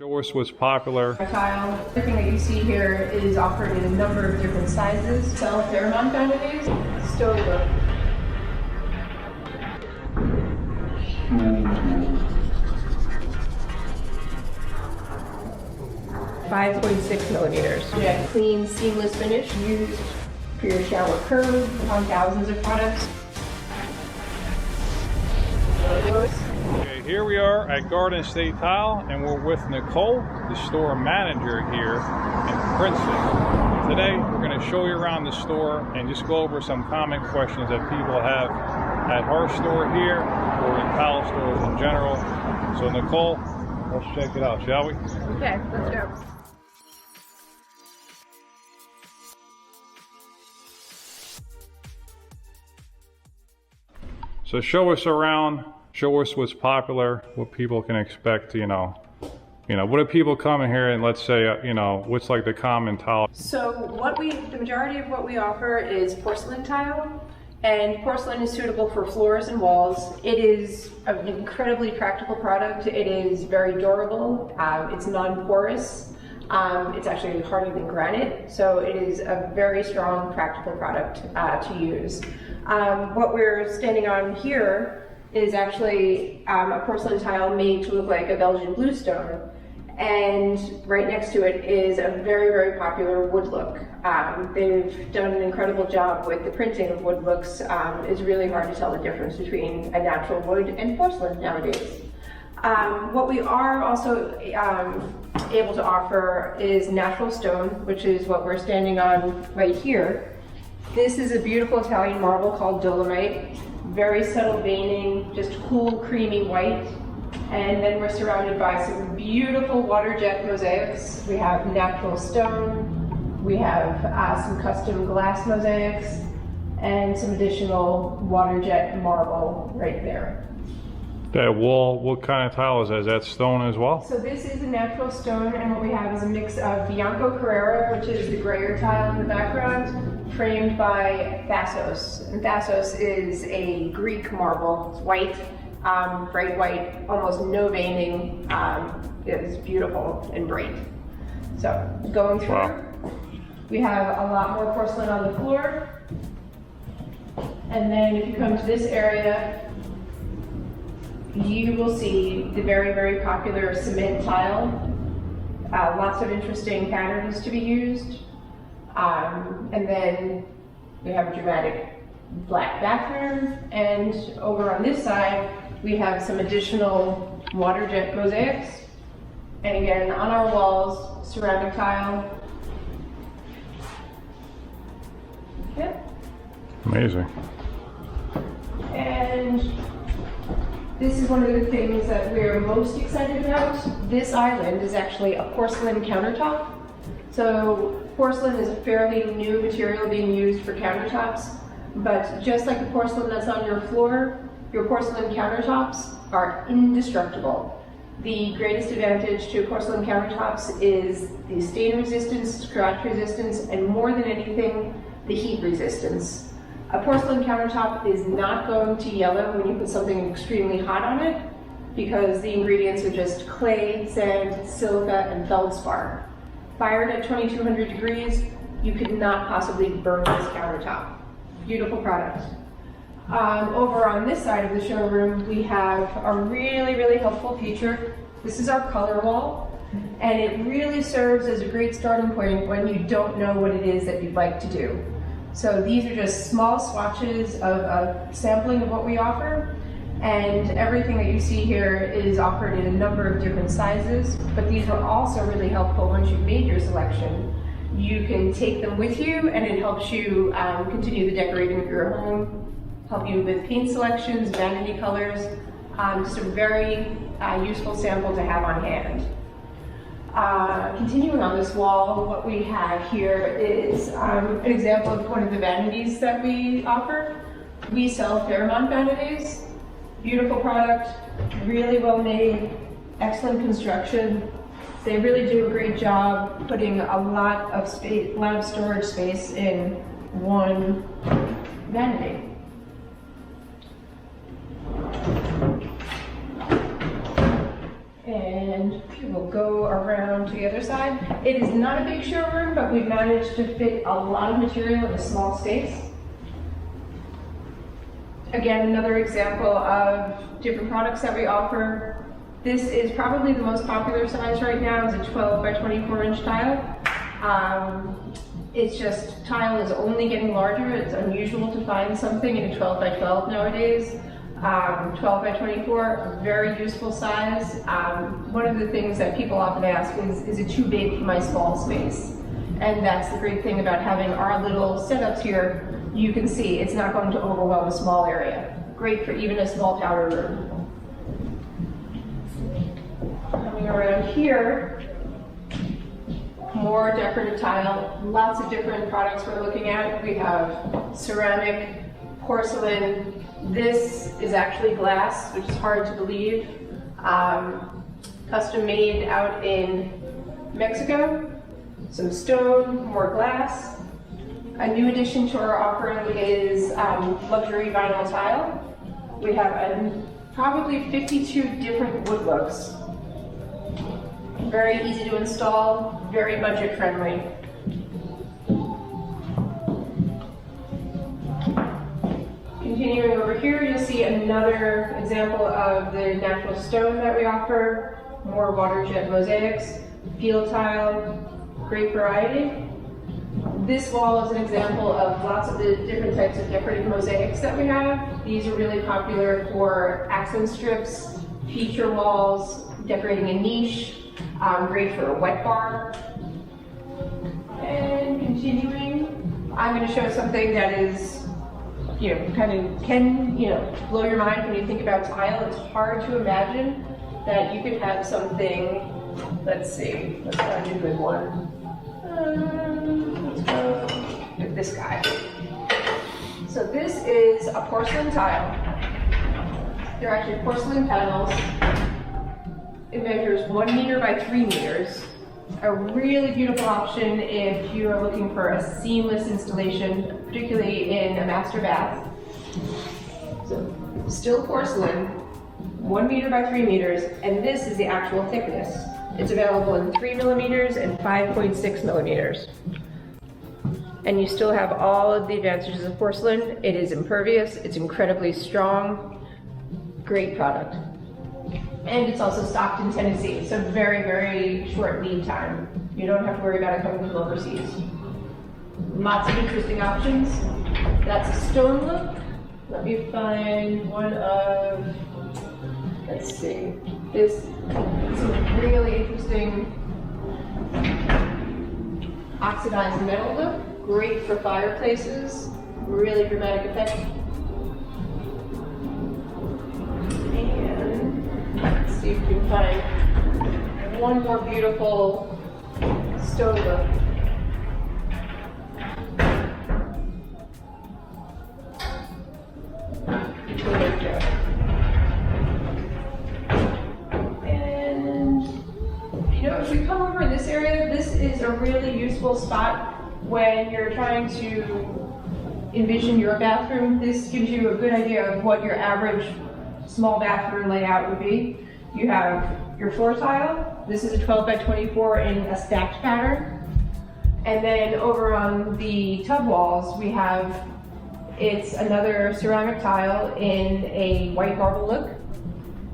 Show us what's popular. Tile. Everything that you see here is offered in a number of different sizes. Sell a fair amount of quantities. Stove look. $5.6 millimeters. Clean, seamless finish used for your shower curb on thousands of products. Okay, here we are at Garden State Tile, and we're with Nicole, the store manager here in Princeton. Today, we're going to show you around the store and just go over some common questions that people have at our store here or in tile stores in general. So Nicole, let's check it out, shall we? Okay, let's go. So show us around, show us what's popular, what people can expect, you know, what do people come in here and let's say, what's like the common tile? So the majority of what we offer is porcelain tile, and porcelain is suitable for floors and walls. It is an incredibly practical product. It is very durable. It's non-porous. It's actually harder than granite, so it is a very strong practical product to use. What we're standing on here is actually a porcelain tile made to look like a Belgian bluestone, and right next to it is a very, very popular wood look. They've done an incredible job with the printing of wood looks. It's really hard to tell the difference between a natural wood and porcelain nowadays. What we are also able to offer is natural stone, which is what we're standing on right here. This is a beautiful Italian marble called dolomite. Very subtle veining, just cool, creamy white. And then we're surrounded by some beautiful water jet mosaics. We have natural stone, we have some custom glass mosaics, and some additional water jet marble right there. That wall, what kind of tile is that? Is that stone as well? So this is a natural stone, and what we have is a mix of Bianco Carrara, which is the grayer tile in the background, framed by Thassos. And Thassos is a Greek marble. It's white, bright white, almost no veining. It's beautiful and bright. So going through, wow. We have a lot more porcelain on the floor. And then if you come to this area, you will see the very, very popular cement tile. Lots of interesting patterns to be used. And then we have a dramatic black bathroom. And over on this side, we have some additional water jet mosaics. And again, on our walls, ceramic tile. Okay. Amazing. And this is one of the things that we're most excited about. This island is actually a porcelain countertop. So porcelain is a fairly new material being used for countertops, but just like the porcelain that's on your floor, your porcelain countertops are indestructible. The greatest advantage to porcelain countertops is the stain resistance, scratch resistance, and more than anything, the heat resistance. A porcelain countertop is not going to yellow when you put something extremely hot on it because the ingredients are just clay, sand, silica, and feldspar. Fired at 2200 degrees, you could not possibly burn this countertop. Beautiful product. Over on this side of the showroom, we have a really, really helpful feature. This is our color wall, and it really serves as a great starting point when you don't know what it is that you'd like to do. So these are just small swatches of a sampling of what we offer, and everything that you see here is offered in a number of different sizes, but these are also really helpful once you've made your selection. You can take them with you, and it helps you continue the decorating of your home, help you with paint selections, vanity colors, just a very useful sample to have on hand. Continuing on this wall, what we have here is an example of one of the vanities that we offer. We sell Fairmont vanities. Beautiful product, really well made, excellent construction. They really do a great job putting a lot of space, storage space in one vanity. And we will go around to the other side. It is not a big showroom, but we've managed to fit a lot of material in a small space. Again, another example of different products that we offer. This is probably the most popular size right now, is a 12 by 24 inch tile. It's just, tile is only getting larger. It's unusual to find something in a 12 by 12 nowadays. 12 by 24, very useful size. One of the things that people often ask is it too big for my small space? And that's the great thing about having our little setups here. You can see it's not going to overwhelm a small area. Great for even a small powder room. Coming around here, more decorative tile, lots of different products we're looking at. We have ceramic, porcelain. This is actually glass, which is hard to believe. Custom made out in Mexico. Some stone, more glass. A new addition to our offering is luxury vinyl tile. We have probably 52 different wood looks. Very easy to install, very budget friendly. Continuing over here, you'll see another example of the natural stone that we offer. More water jet mosaics, field tile, great variety. This wall is an example of lots of the different types of decorative mosaics that we have. These are really popular for accent strips, feature walls, decorating a niche, great for a wet bar. And continuing, I'm going to show something that is, can blow your mind when you think about tile. It's hard to imagine that you could have something, let's see, let's find a good one. Let's go with this guy. So this is a porcelain tile. They're actually porcelain panels. It measures 1 meter by 3 meters. A really beautiful option if you are looking for a seamless installation, particularly in a master bath. So, still porcelain, 1 meter by 3 meters, and this is the actual thickness. It's available in 3 millimeters and 5.6 millimeters. And you still have all of the advantages of porcelain. It is impervious, it's incredibly strong, great product. And it's also stocked in Tennessee, so very, very short lead time. You don't have to worry about it coming from overseas. Lots of interesting options. That's a stone look. Let me find one of, let's see, this is a really interesting oxidized metal look. Great for fireplaces, really dramatic effect. Let's see if we can find one more beautiful stone look. And if we come over in this area, this is a really useful spot when you're trying to envision your bathroom. This gives you a good idea of what your average small bathroom layout would be. You have your floor tile. This is a 12 by 24 in a stacked pattern. And then over on the tub walls, we have, it's another ceramic tile in a white marble look.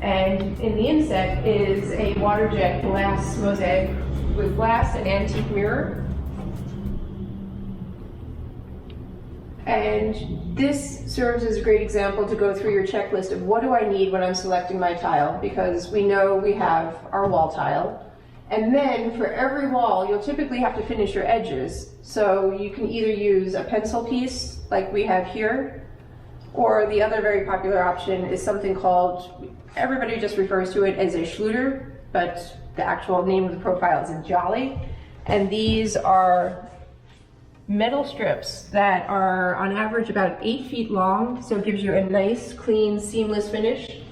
And in the inset is a water jet glass mosaic with glass and antique mirror. And this serves as a great example to go through your checklist of what do I need when I'm selecting my tile, because we know we have our wall tile. And then for every wall, you'll typically have to finish your edges. So you can either use a pencil piece like we have here, or the other very popular option is something called, everybody just refers to it as a Schluter, but the actual name of the profile is a Jolly. And these are metal strips that are on average about 8 feet long, so it gives you a nice, clean, seamless finish.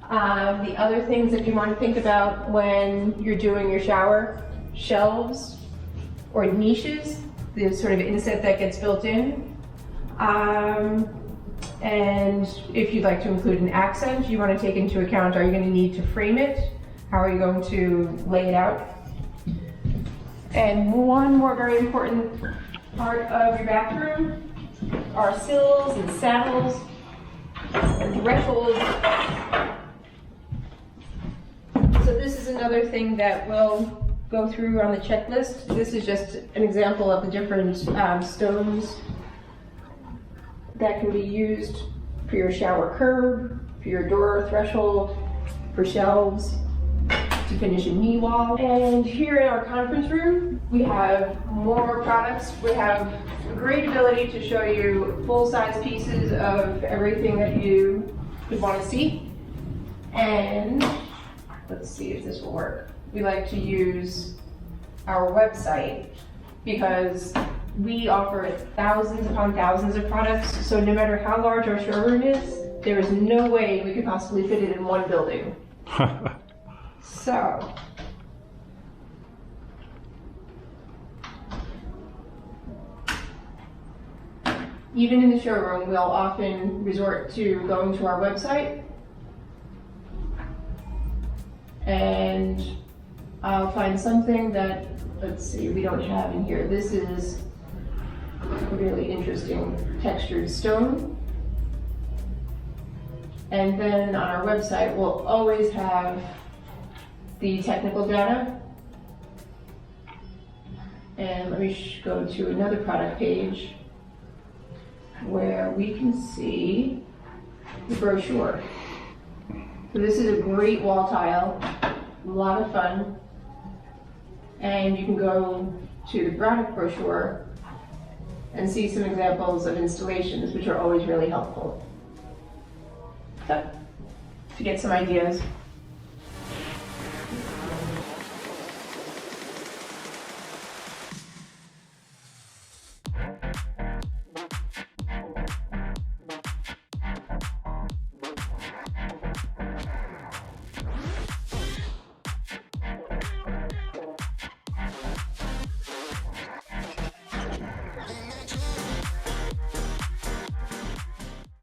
The other things that you want to think about when you're doing your shower, shelves or niches, the sort of inset that gets built in. And if you'd like to include an accent, you want to take into account, are you going to need to frame it? how are you going to lay it out. And one more very important part of your bathroom are sills and saddles and thresholds. So this is another thing that we'll go through on the checklist. This is just an example of the different stones that can be used for your shower curb, for your door threshold, for shelves, to finish a knee wall. And here in our conference room, we have more products. We have a great ability to show you full-size pieces of everything that you would want to see. And let's see if this will work. We like to use our website because we offer thousands upon thousands of products. So no matter how large our showroom is, there is no way we could possibly fit it in one building. So, even in the showroom, we'll often resort to going to our website, and I'll find something that, let's see, we don't have in here. This is a really interesting textured stone. And then on our website, we'll always have the technical data. And let me go to another product page where we can see the brochure. So this is a great wall tile, a lot of fun. And you can go to the product brochure and see some examples of installations, which are always really helpful. So, to get some ideas.